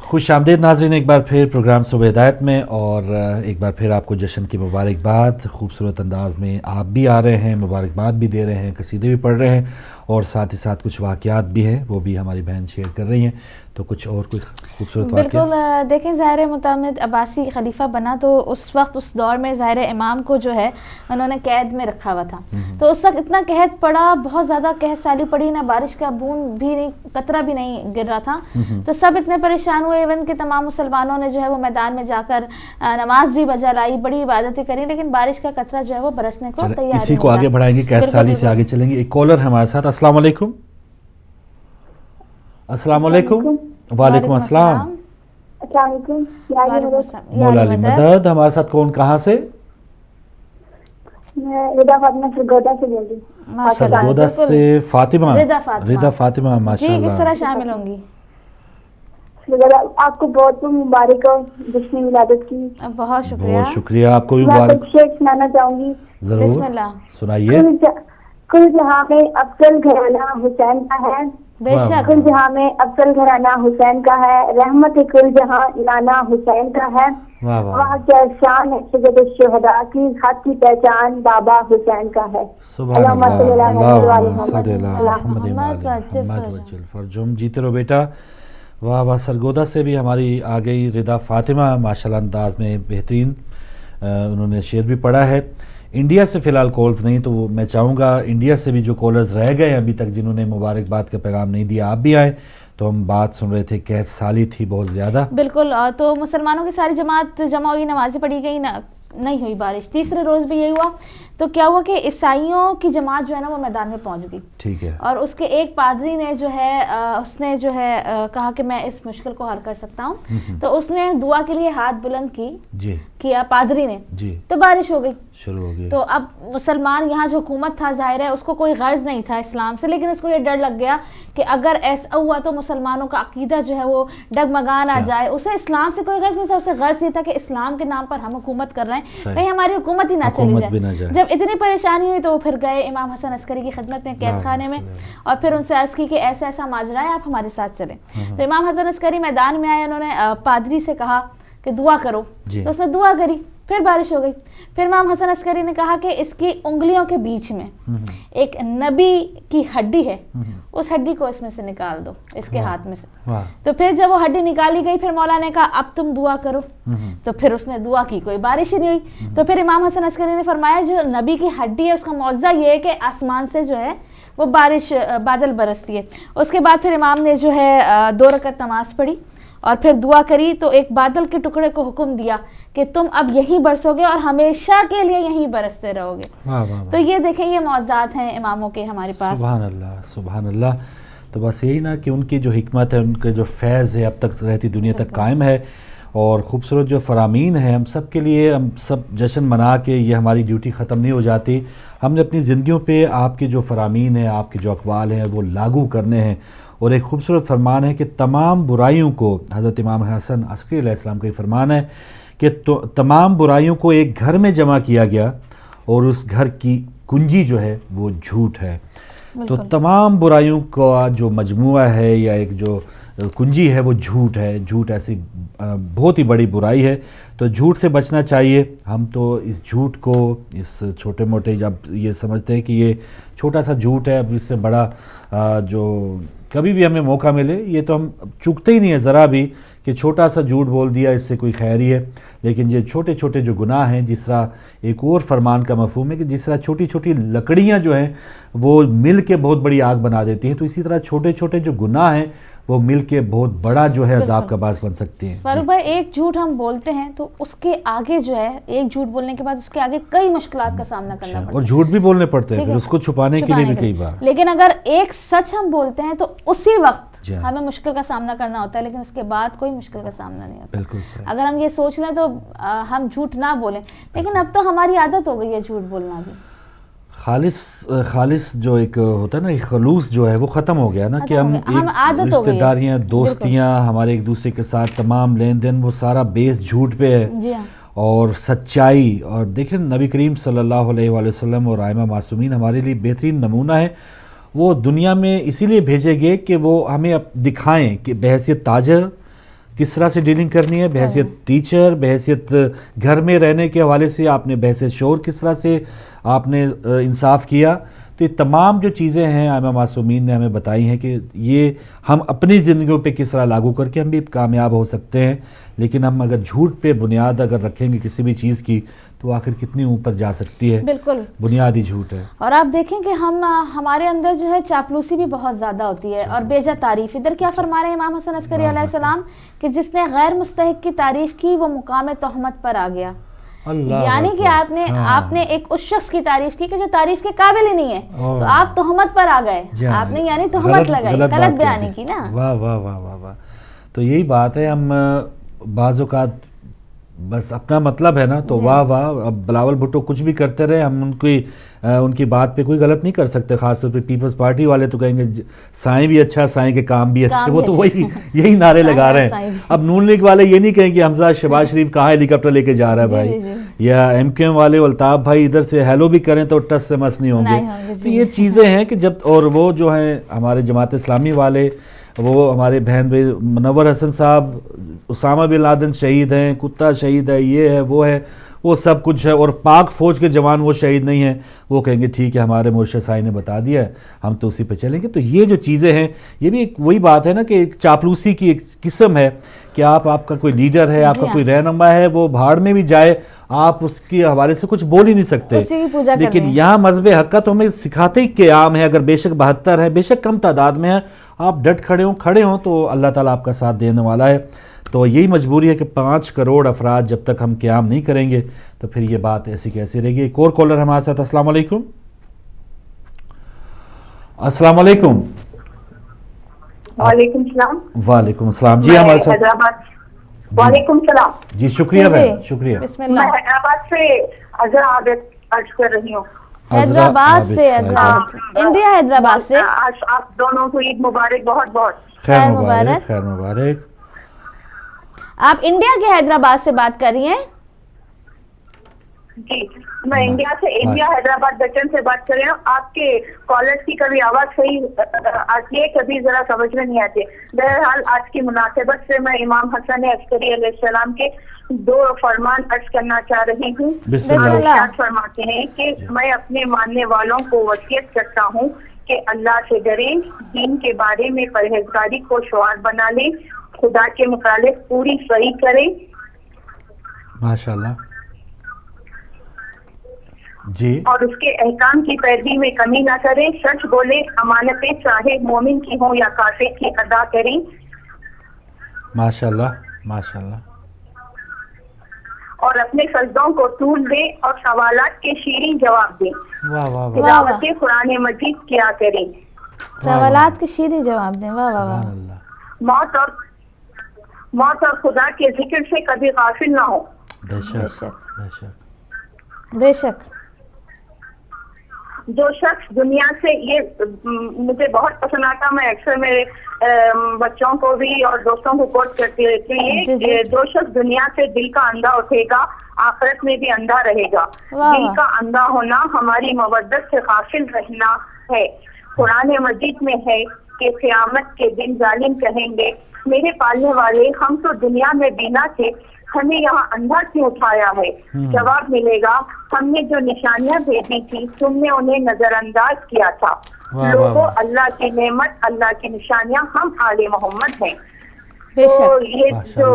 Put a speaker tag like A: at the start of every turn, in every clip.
A: خوش آمدید ناظرین ایک بار پھر پروگرام صبح ہدایت میں، اور ایک بار پھر آپ کو جشن کی مبارکباد خوبصورت انداز میں آپ بھی آ رہے ہیں، مبارکباد بھی دے رہے ہیں، قصیدے بھی پڑھ رہے ہیں، اور ساتھ ہی ساتھ کچھ واقعات بھی ہیں وہ بھی ہماری بہن شیئر کر رہی ہیں. تو کچھ اور کوئی خوبصورت واقعہ؟
B: بالکل. دیکھیں ظاہر متعمد عباسی خلیفہ بنا تو اس وقت اس دور میں ظاہر امام کو جو ہے انہوں نے قید میں رکھا ہوا تھا. تو اس وقت اتنا قحط پڑا، بہت زیادہ قحط سالی پڑی، نہ بارش کا بوند بھی نہیں، قطرہ بھی نہیں گر رہا تھا. تو سب اتنے پریشان ہوئے، ایون کہ تمام مسلمانوں نے جو ہے وہ میدان میں جا کر نماز بھی بجا لائی، بڑی عبادتیں کری، لیکن بارش کا قطرہ جو ہے وہ برسنے کو تیار
A: اسی کو آگے بڑھائیں گے، قحط سالی سے آگے چلیں گے. ایک کالر ہمارے ساتھ. السلام علیکم. السلام علیکم. وعلیکم السلام.
C: السلام علیکم.
A: مولا علی مدد. ہمارے ساتھ کون، کہاں سے؟
C: میں رضا فاطمہ سرگودا سے بول رہی ہوں.
A: سرگودا سے فاطمہ. رضا فاطمہ، ماشاء
B: جی،
A: اللہ.
B: کس طرح شامل ہوں گی؟
C: آپ کو بہت بہت مبارک ہو جشن ولادت کی.
B: بہت شکریہ.
A: بہت شکریہ آپ کو بھی
C: میں
A: مبارک.
C: کچھ شعر سنانا چاہوں گی.
A: ضرور
B: بسم اللہ.
A: سنائیے.
C: کل جہاں میں افضل گھرانہ حسین کا ہے،
B: بے شک.
C: کل جہاں میں افضل گھرانہ حسین کا ہے، رحمت کل جہاں نانا حسین کا ہے.
A: واہ واہ.
C: وہاں کیا شان ہے سید الشہداء کی، خط کی پہچان بابا حسین کا ہے.
A: سبحان
C: اللہم صلی
A: اللہ.
C: اللہ علیہ
A: اللہم صلی اللہ علیہ محمد
B: محمد
A: محمد وجل فرجم. جیتے رہو بیٹا. واہ واہ. سرگودا سے بھی ہماری آ گئی رضا فاطمہ، ماشاءاللہ انداز میں بہترین انہوں نے شعر بھی پڑھا ہے. انڈیا سے فی الحال کالز نہیں، تو میں چاہوں گا انڈیا سے بھی جو کالرز رہ گئے ابھی تک جنہوں نے مبارکباد کا پیغام نہیں دیا، آپ بھی آئے. تو ہم بات سن رہے تھے قحط سالی تھی بہت زیادہ.
B: بالکل. تو مسلمانوں کی ساری جماعت جمع ہوئی، نمازیں پڑھی گئی، نہیں ہوئی بارش. تیسرے روز بھی یہی ہوا. تو کیا ہوا کہ عیسائیوں کی جماعت جو ہے نا وہ میدان میں پہنچ گئی.
A: ٹھیک ہے.
B: اور اس کے ایک پادری نے جو ہے اس نے جو ہے کہا کہ میں اس مشکل کو حل کر سکتا ہوں. تو اس نے دعا کے لیے ہاتھ بلند کیا پادری نے. تو بارش ہو گئی،
A: شروع ہو گئی.
B: تو اب مسلمان یہاں جو حکومت تھا ظاہر ہے اس کو کوئی غرض نہیں تھا اسلام سے، لیکن اس کو یہ ڈر لگ گیا کہ اگر ایسا ہوا تو مسلمانوں کا عقیدہ جو ہے وہ ڈگمگان آ جائے. اسے اسلام سے کوئی غرض نہیں تھا، اسے غرض یہ تھا کہ اسلام کے نام پر ہم حکومت کر رہے ہیں، کہیں ہماری حکومت ہی نہ چلی جائے. جب اتنی پریشانی ہوئی تو وہ پھر گئے امام حسن عسکری کی خدمت میں قید خانے میں، اور پھر ان سے عرض کی کہ ایسا ایسا ماجرا ہے، آپ ہمارے ساتھ چلیں. تو امام حسن عسکری میدان میں آئے، انہوں نے پادری سے کہا کہ دعا کرو. تو اس نے دعا کری، پھر بارش ہو گئی. پھر امام حسن عسکری نے کہا کہ اس کی انگلیوں کے بیچ میں ایک نبی کی ہڈی ہے، اس ہڈی کو اس میں سے نکال دو، اس کے ہاتھ میں سے. تو پھر جب وہ ہڈی نکالی گئی، پھر مولا نے کہا اب تم دعا کرو. تو پھر اس نے دعا کی، کوئی بارش ہی نہیں ہوئی. تو پھر امام حسن عسکری نے فرمایا جو نبی کی ہڈی ہے اس کا معجزہ یہ ہے کہ آسمان سے جو ہے وہ بارش، بادل برستی ہے. اس کے بعد پھر امام نے جو ہے 2 رکعت نماز پڑھی اور پھر دعا کری. تو ایک بادل کے ٹکڑے کو حکم دیا کہ تم اب یہیں برسو گے اور ہمیشہ کے لیے یہیں برستے رہو گے. تو یہ دیکھیں، یہ معجزات ہیں اماموں کے ہمارے پاس.
A: سبحان اللہ سبحان اللہ. تو بس یہی نا کہ ان کی جو حکمت ہے، ان کے جو فیض ہے اب تک رہتی دنیا تک قائم ہے، اور خوبصورت جو فرامین ہیں ہم سب کے لیے، ہم سب جشن منا کے یہ ہماری ڈیوٹی ختم نہیں ہو جاتی. ہم نے اپنی زندگیوں پہ آپ کے جو فرامین ہیں، آپ کے جو اقوال ہیں وہ لاگو کرنے ہیں. اور ایک خوبصورت فرمان ہے کہ تمام برائیوں کو، حضرت امام حسن عسکری علیہ السلام کا یہ فرمان ہے کہ تمام برائیوں کو ایک گھر میں جمع کیا گیا، اور اس گھر کی کنجی جو ہے وہ جھوٹ ہے. تو تمام برائیوں کا جو مجموعہ ہے یا ایک جو کنجی ہے وہ جھوٹ ہے. جھوٹ ایسی بہت ہی بڑی برائی ہے، تو جھوٹ سے بچنا چاہیے. ہم تو اس جھوٹ کو، اس چھوٹے موٹے، جب یہ سمجھتے ہیں کہ یہ چھوٹا سا جھوٹ ہے، اب اس سے بڑا جو کبھی بھی ہمیں موقع ملے، یہ تو ہم چکتے ہی نہیں ہے ذرا بھی کہ چھوٹا سا جھوٹ بول دیا اس سے کوئی خیر ہی ہے. لیکن یہ چھوٹے چھوٹے جو گناہ ہیں، جس طرح ایک اور فرمان کا مفہوم ہے کہ جس طرح چھوٹی چھوٹی لکڑیاں جو ہیں وہ مل کے بہت بڑی آگ بنا دیتی ہیں، تو اسی طرح چھوٹے چھوٹے جو گناہ ہیں وہ مل کے بہت بڑا جو ہے عذاب کا باعث بن سکتے ہیں.
B: فاروق بھائی، ایک جھوٹ ہم بولتے ہیں تو اس کے آگے جو ہے، ایک جھوٹ بولنے کے بعد اس کے آگے کئی مشکلات کا سامنا کرنا پڑتا ہے،
A: اور جھوٹ بھی بولنے پڑتے ہیں پھر اس کو چھپانے کے لیے بھی کئی بار.
B: لیکن اگر ایک سچ ہم بولتے ہیں تو اسی وقت ہمیں مشکل کا سامنا کرنا ہوتا ہے، لیکن اس کے بعد کوئی مشکل کا سامنا نہیں ہوتا.
A: بالکل صحیح.
B: اگر ہم یہ سوچ لیں تو ہم جھوٹ نہ بولیں، لیکن اب تو ہماری عادت ہو گئی ہے جھوٹ بولنا بھی.
A: خالص جو ایک ہوتا ہے نا، ایک خلوص جو ہے وہ ختم ہو گیا نا، کہ ہم رشتہ داریاں، دوستیاں، ہمارے ایک دوسرے کے ساتھ تمام لین دین وہ سارا بیس جھوٹ پہ ہے اور سچائی. اور دیکھیں نبی کریم صلی اللہ علیہ وآلہ وسلم اور ائمہ معصومین ہمارے لیے بہترین نمونہ ہے. وہ دنیا میں اسی لیے بھیجے گئے کہ وہ ہمیں دکھائیں کہ بحیثیت تاجر کس طرح سے ڈیلنگ کرنی ہے بحیثیت ٹیچر, بحیثیت گھر میں رہنے کے حوالے سے آپ نے بحیثیت شور کس طرح سے آپ نے انصاف کیا. تو یہ تمام جو چیزیں ہیں آئمہ معصومین نے ہمیں بتائی ہیں کہ یہ ہم اپنی زندگیوں پہ کس طرح لاگو کر کے ہم بھی کامیاب ہو سکتے ہیں. لیکن ہم اگر جھوٹ پہ بنیاد اگر رکھیں گے کسی بھی چیز کی تو آخر کتنی اوپر جا سکتی ہے.
B: بالکل
A: بنیادی جھوٹ ہے.
B: اور آپ دیکھیں کہ ہمارے اندر جو ہے چاپلوسی بھی بہت زیادہ ہوتی ہے اور بے جا تعریف. ادھر کیا فرما رہے ہیں امام حسن عسکری علیہ السلام کہ جس نے غیر مستحق کی تعریف کی وہ مقام تہمت پر آ گیا. یعنی کہ آپ نے ایک اس شخص کی تعریف کی کہ جو تعریف کے قابل ہی نہیں ہے, تو آپ تہمت پر آ گئے. آپ نے یعنی تہمت لگائی, غلط بیانی کی نا.
A: واہ واہ واہ واہ واہ. تو یہی بات ہے, ہم بعض اوقات بس اپنا مطلب ہے نا تو واہ واہ. اب بلاول بھٹو کچھ بھی کرتے رہے, ہم ان کی بات پہ کوئی غلط نہیں کر سکتے. خاص طور پہ پیپلز پارٹی والے تو کہیں گے سائیں بھی اچھا, سائیں کے کام بھی اچھے, وہ تو وہی یہی نعرے لگا رہے ہیں. اب نون لیگ والے یہ نہیں کہیں کہ حمزہ شہباز شریف کہاں ہیلی کاپٹر لے کے جا رہا ہے بھائی, یا ایم کیو ایم والے الطاف بھائی ادھر سے ہیلو بھی کریں تو ٹس سے مس نہیں ہوں گے. تو یہ چیزیں ہیں کہ جب, اور وہ جو ہیں ہمارے جماعت اسلامی والے, وہ ہمارے بہن بھائی منور حسن صاحب, اسامہ بن لادن شہید ہیں, کتا شہید ہے, یہ ہے وہ ہے, وہ سب کچھ ہے, اور پاک فوج کے جوان وہ شہید نہیں ہیں, وہ کہیں گے ٹھیک ہے ہمارے مرشد سائی نے بتا دیا ہے ہم تو اسی پہ چلیں گے. تو یہ جو چیزیں ہیں یہ بھی ایک وہی بات ہے نا کہ ایک چاپلوسی کی ایک قسم ہے کہ آپ کا کوئی لیڈر ہے, آپ کا کوئی رہنما ہے, وہ بھاڑ میں بھی جائے, آپ اس کے حوالے سے کچھ بول ہی نہیں سکتے. لیکن یہاں مذہب حق کا تو ہمیں سکھاتے ہی قیام ہے. اگر بے شک 72 ہیں, بے شک کم تعداد میں ہیں, آپ ڈٹ کھڑے ہوں تو اللہ تعالیٰ آپ کا ساتھ دینے والا ہے. تو یہی مجبوری ہے کہ 5 کروڑ افراد جب تک ہم قیام نہیں کریں گے تو پھر یہ بات ایسی کیسی رہے گی. ایک اور کالر ہمارے ساتھ. السلام علیکم. السلام علیکم.
C: وعلیکم السلام.
A: وعلیکم السلام. جی ہمارے ساتھ.
C: وعلیکم السلام.
A: جی شکریہ بہن, شکریہ.
C: میں حیدرآباد سے عذرا عابد عرض کر رہی ہوں.
B: حیدرآباد سے, انڈیا حیدرآباد سے.
C: آپ دونوں کو عید مبارک. بہت بہت
A: خیر مبارک. خیر مبارک.
B: آپ انڈیا کے حیدرآباد سے بات کر رہی ہیں؟
C: جی میں انڈیا حیدرآباد بچن سے بات کر رہی ہوں. آپ کے کالرز کی کبھی آواز صحیح آتی ہے, کبھی ذرا سمجھ میں نہیں آتی. بہرحال آج کی مناسبت سے میں امام حسن عسکری علیہ السلام کے 2 فرمان عرض کرنا چاہ رہی ہوں. فرماتے ہیں کہ میں اپنے ماننے والوں کو وصیت کرتا ہوں کہ اللہ سے ڈریں, دین کے بارے میں پرہیزگاری کو شعار بنا لیں, خدا کے متعلق پوری صحیح کریں.
A: ماشاءاللہ. جی. اور
C: اس کے احکام کی پیروی میں کمی نہ کریں, سچ بولیں, امانتیں چاہے مومن کی ہوں یا کافر کی ادا کریں.
A: ماشاءاللہ ماشاءاللہ.
C: اور اپنے سجدوں کو طول دیں اور سوالات کے شیریں جواب دیں. تلاوت قرآن مجید کیا کریں.
B: سوالات کے شیریں جواب دیں. واہ واہ واہ.
C: موت اور خدا کے ذکر سے کبھی غافل نہ ہو.
A: بے شک بے شک
B: بے شک.
C: جو شخص دنیا سے, یہ مجھے بہت پسند آتا, میں اکثر میرے بچوں کو بھی اور دوستوں کو کوٹ کرتی رہتی ہوں, جو شخص دنیا سے دل کا اندھا اٹھے گا آخرت میں بھی اندھا رہے گا. دل کا اندھا ہونا ہماری مودت سے غافل رہنا ہے. قرآن مجید میں ہے کہ قیامت کے دن ظالم کہیں گے میرے پالنے والے, ہم تو دنیا میں بینا تھے, ہمیں یہاں اندھا کیوں اٹھایا ہے. جواب ملے گا ہم نے جو نشانیاں بھیجی تھی تم نے انہیں نظر انداز کیا تھا. لوگوں, اللہ کی نعمت, اللہ کی نشانیاں ہم آل محمد ہیں. تو یہ جو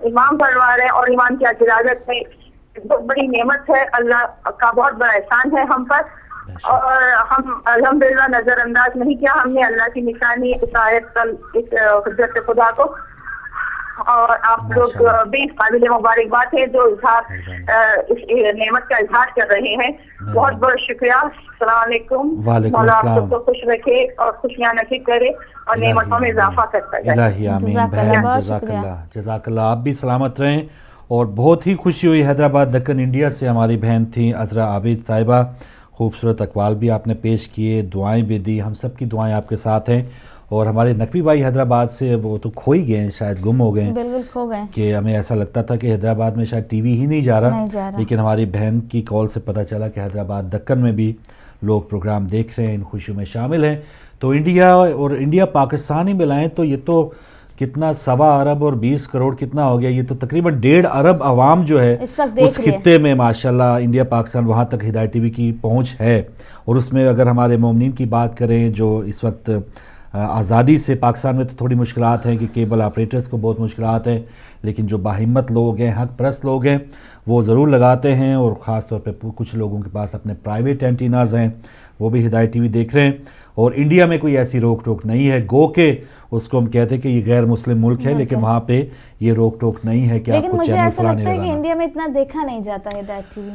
C: امام پروار ہے اور امام کی اجازت میں بہت بڑی نعمت ہے, اللہ کا بہت بڑا احسان ہے ہم پر, اور ہم الحمدللہ نظر انداز نہیں کیا. ہم نے اللہ کی نشانی اتایت اس حجت خدا کو, اور آپ لوگ بھی قابل مبارکباد ہے جو اس نعمت کا اظہار کر رہے ہیں. بہت بہت شکریہ. السلام علیکم. مولا آپ سب کو خوش رکھے اور خوشیاں نصیب کرے اور نعمتوں میں اضافہ کرتا جائے.
A: الہی آمین. بہن جزاک اللہ, جزاک اللہ. آپ بھی سلامت رہیں. اور بہت ہی خوشی ہوئی, حیدرآباد دکن انڈیا سے ہماری بہن تھیں عذرا عابد صاحبہ. خوبصورت اقوال بھی آپ نے پیش کیے, دعائیں بھی دی, ہم سب کی دعائیں آپ کے ساتھ ہیں. اور ہمارے نقوی بھائی حیدرآباد سے, وہ تو کھو ہی گئے ہیں, شاید گم ہو گئے ہیں.
B: بالکل کھو گئے
A: کہ ہمیں ایسا لگتا تھا کہ حیدرآباد میں شاید ٹی وی ہی نہیں جا رہا, لیکن ہماری بہن کی کال سے پتہ چلا کہ حیدرآباد دکن میں بھی لوگ پروگرام دیکھ رہے ہیں, ان خوشیوں میں شامل ہیں. تو انڈیا اور انڈیا پاکستان ہی ملائیں تو یہ تو کتنا 1.25 ارب اور 20 کروڑ کتنا ہو گیا، یہ تو تقریباً 1.5 ارب عوام جو ہے اس خطے میں ماشاءاللہ انڈیا پاکستان وہاں تک ہدایت ٹی وی کی پہنچ ہے. اور اس میں اگر ہمارے مومنین کی بات کریں جو اس وقت آزادی سے پاکستان میں تو تھوڑی مشکلات ہیں کہ کیبل آپریٹرز کو بہت مشکلات ہیں، لیکن جو باہمت لوگ ہیں، حق پرست لوگ ہیں، وہ ضرور لگاتے ہیں. اور خاص طور پہ کچھ لوگوں کے پاس اپنے پرائیویٹ اینٹیناز ہیں، وہ بھی ہدایت ٹی وی دیکھ رہے ہیں. اور انڈیا میں کوئی ایسی روک ٹوک نہیں ہے، گو کہ اس کو ہم کہتے ہیں کہ یہ غیر مسلم ملک ہے، لیکن وہاں پہ یہ روک ٹوک نہیں ہے کہ آپ کو چینل فلانے
B: لگتا ہے کہ انڈیا میں اتنا دیکھا نہیں جاتا ہدایت ٹی وی.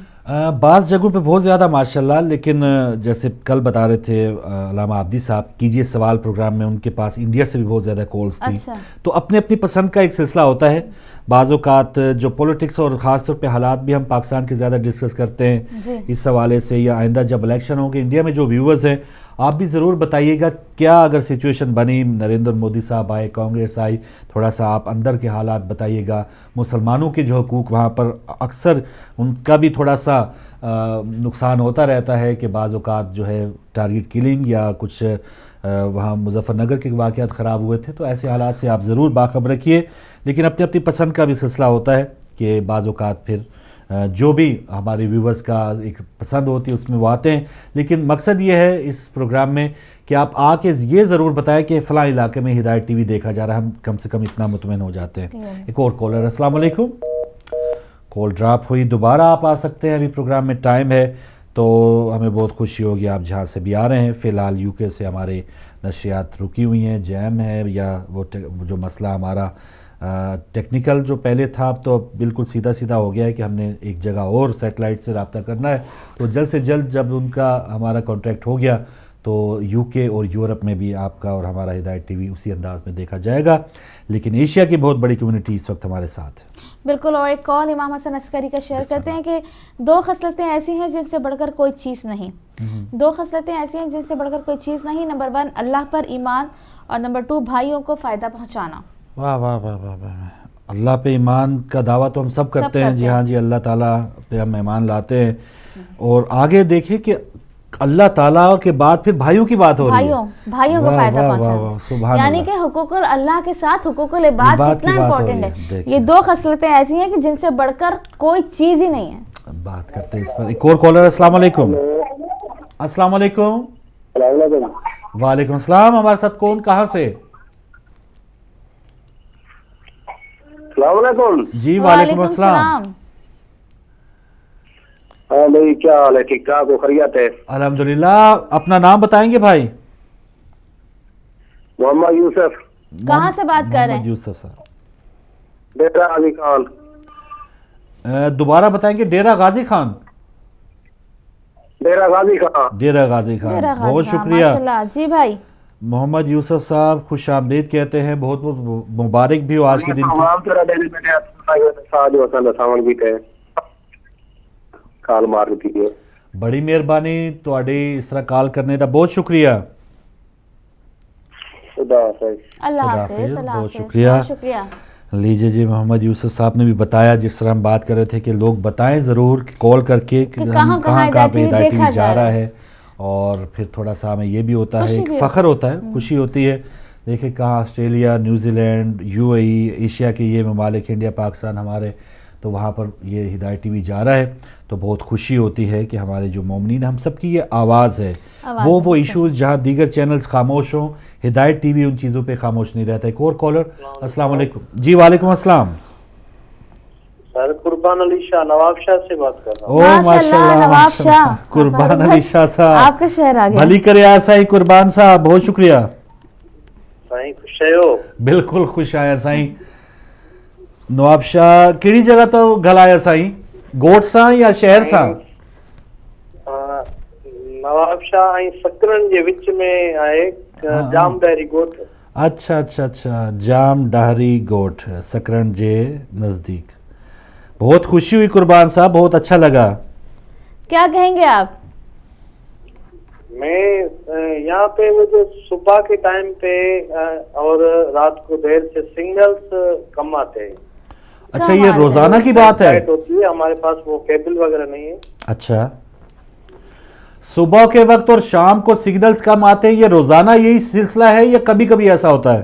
A: بعض جگہوں پہ بہت زیادہ ماشاءاللہ، لیکن جیسے کل بتا رہے تھے علامہ عابدی صاحب کیجئے سوال پروگرام میں، ان کے پاس انڈیا سے بھی بہت زیادہ کالز تھی. تو اپنی اپنی پسند کا ایک سلسلہ ہوتا ہے. بعض اوقات جو پولیٹکس اور خاص طور پہ حالات بھی ہم پاکستان کے زیادہ ڈسکس کرتے ہیں اس حوالے سے، یا آئندہ جب الیکشن ہوں گے انڈیا میں جو ویورز ہیں آپ بھی ضرور بتائیے گا کیا اگر سچویشن بنی، نریندر مودی صاحب آئے، کانگریس آئی، تھوڑا سا آپ اندر کے حالات بتائیے گا. مسلمانوں کے جو حقوق وہاں پر اکثر ان کا بھی تھوڑا سا نقصان ہوتا رہتا ہے کہ بعض اوقات جو ہے ٹارگٹ کلنگ یا کچھ وہاں مظفر نگر کے واقعات خراب ہوئے تھے. تو ایسے حالات سے آپ ضرور باخبر رکھیے، لیکن اپنی اپنی پسند کا بھی سلسلہ ہوتا ہے کہ بعض اوقات پھر جو بھی ہمارے ویورز کا ایک پسند ہوتی ہے اس میں وہ آتے ہیں. لیکن مقصد یہ ہے اس پروگرام میں کہ آپ آ کے یہ ضرور بتائیں کہ فلاں علاقے میں ہدایت ٹی وی دیکھا جا رہا ہے، ہم کم سے کم اتنا مطمئن ہو جاتے ہیں. ایک اور کالر. السلام علیکم. کال ڈراپ ہوئی، دوبارہ آپ آ سکتے ہیں، ابھی پروگرام میں ٹائم ہے تو ہمیں بہت خوشی ہوگی آپ جہاں سے بھی آ رہے ہیں. فی الحال یو کے سے ہمارے نشریات رکی ہوئی ہیں، جیم ہے یا وہ جو مسئلہ ہمارا ٹیکنیکل جو پہلے تھا اب تو بالکل سیدھا سیدھا ہو گیا ہے کہ ہم نے ایک جگہ اور سیٹلائٹ سے رابطہ کرنا ہے. تو جلد سے جلد جب ان کا ہمارا کانٹریکٹ ہو گیا تو یو کے اور یورپ میں بھی آپ کا اور ہمارا ہدایت ٹی وی اسی انداز میں دیکھا جائے گا. لیکن ایشیا کی بہت بڑی کمیونٹی اس وقت ہمارے ساتھ ہے.
B: بالکل. اور ایک کال امام حسن عسکری کا شیئر کرتے ہیں کہ 2 خصلتیں ایسی ہیں جن سے بڑھ کر کوئی چیز نہیں. 2 خصلتیں ایسی ہیں جن سے بڑھ کر کوئی چیز نہیں. نمبر 1 اللہ پر ایمان، اور نمبر 2 بھائیوں کو فائدہ پہنچانا.
A: واہ واہ واہ واہ واہ. اللہ پہ ایمان کا دعویٰ تو ہم سب کرتے ہیں. جی ہاں جی، اللہ تعالیٰ پہ ہم ایمان لاتے ہیں. اور آگے دیکھیں کہ اللہ تعالیٰ کے بعد پھر بھائیوں کی بات ہو رہی ہے.
B: بھائیوں کو فائدہ پہنچانا، یعنی کہ حقوق اللہ کے ساتھ حقوق العباد کتنا امپورٹنٹ ہے. یہ 2 خصلتیں ایسی ہیں کہ جن سے بڑھ کر کوئی چیز ہی نہیں ہے.
A: بات کرتے ہیں اس پر. ایک اور کالر. السلام علیکم. السلام علیکم. وعلیکم السلام. ہمارے ساتھ کون، کہاں سے؟
D: السلام علیکم.
A: جی وعلیکم السلام.
D: ہاں بھائی، کیا حال ہے؟ ٹھیک ٹھاک ہو؟ خیریت ہے؟
A: الحمدللہ. اپنا نام بتائیں گے بھائی؟
D: محمد یوسف.
B: کہاں سے بات کر رہے ہیں؟
A: محمد یوسف صاحب.
D: ڈیرہ غازی خان.
A: دوبارہ بتائیں گے. ڈیرہ غازی خان.
D: ڈیرہ غازی خان.
A: ڈیرہ غازی خان. بہت شکریہ.
B: جی بھائی
A: محمد یوسف صاحب خوش آمدید کہتے ہیں. بہت بہت مبارک بھی ہو آج کے دن کی.
D: کال مار دیجیے.
A: بڑی مہربانی تواڈی اس طرح کال کرنے دا. بہت شکریہ.
B: اللہ حافظ.
A: بہت شکریہ. لیجیے جی. محمد یوسف صاحب نے بھی بتایا، جس طرح ہم بات کر رہے تھے کہ لوگ بتائیں ضرور کال کر کے کہ کہاں پہ ہدایت ٹی وی جا رہا ہے. اور پھر تھوڑا سا ہمیں یہ بھی ہوتا ہے، ایک فخر ہوتا ہے، خوشی ہوتی ہے. دیکھیں کہاں Australia, New Zealand, you a E, Asia کے یہ ممالک، انڈیا پاکستان ہمارے، تو وہاں پر یہ ہدایت ٹی وی جا رہا ہے. تو بہت خوشی ہوتی ہے کہ ہمارے جو مومنین، ہم سب کی یہ آواز ہے. وہ ایشوز جہاں دیگر چینلز خاموش ہوں، ہدایت ٹی وی ان چیزوں پہ خاموش نہیں رہتا. ایک اور کالر. السلام علیکم. جی وعلیکم السلام.
D: سر قربان علی شاہ نواب شاہ سے بات کر رہا ہوں.
A: او ماشاءاللہ نواب شاہ. قربان علی شاہ صاحب
B: آپ کا شہر آ گیا.
A: بھلی کرے آیا سائیں قربان صاحب. بہت شکریہ.
D: سائیں خوش ہو؟
A: بالکل خوش آیا سائیں. نواب شاہ کیڑی جگہ تو گل آیا سائیں؟ گوٹ ساں یا شہر ساں؟
D: نواب شاہ آئی سکرن جے وچ میں آئے جام ڈہری گوٹ.
A: اچھا اچھا اچھا. جام ڈہری گوٹ سکرن جے نزدیک. بہت خوشی ہوئی قربان صاحب، بہت اچھا لگا.
B: کیا کہیں گے آپ؟
D: میں یہاں پہ وہ جو صبح کے ٹائم پہ اور رات کو دیر سے سنگلز کم آتے ہیں.
A: اچھا یہ روزانہ کی بات ہے؟
D: ہوتی ہے ہمارے پاس، وہ کیبل وغیرہ نہیں ہے.
A: اچھا صبح کے وقت اور شام کو سگنلز کم آتے ہیں، یہ روزانہ یہی سلسلہ ہے یا کبھی کبھی ایسا ہوتا ہے؟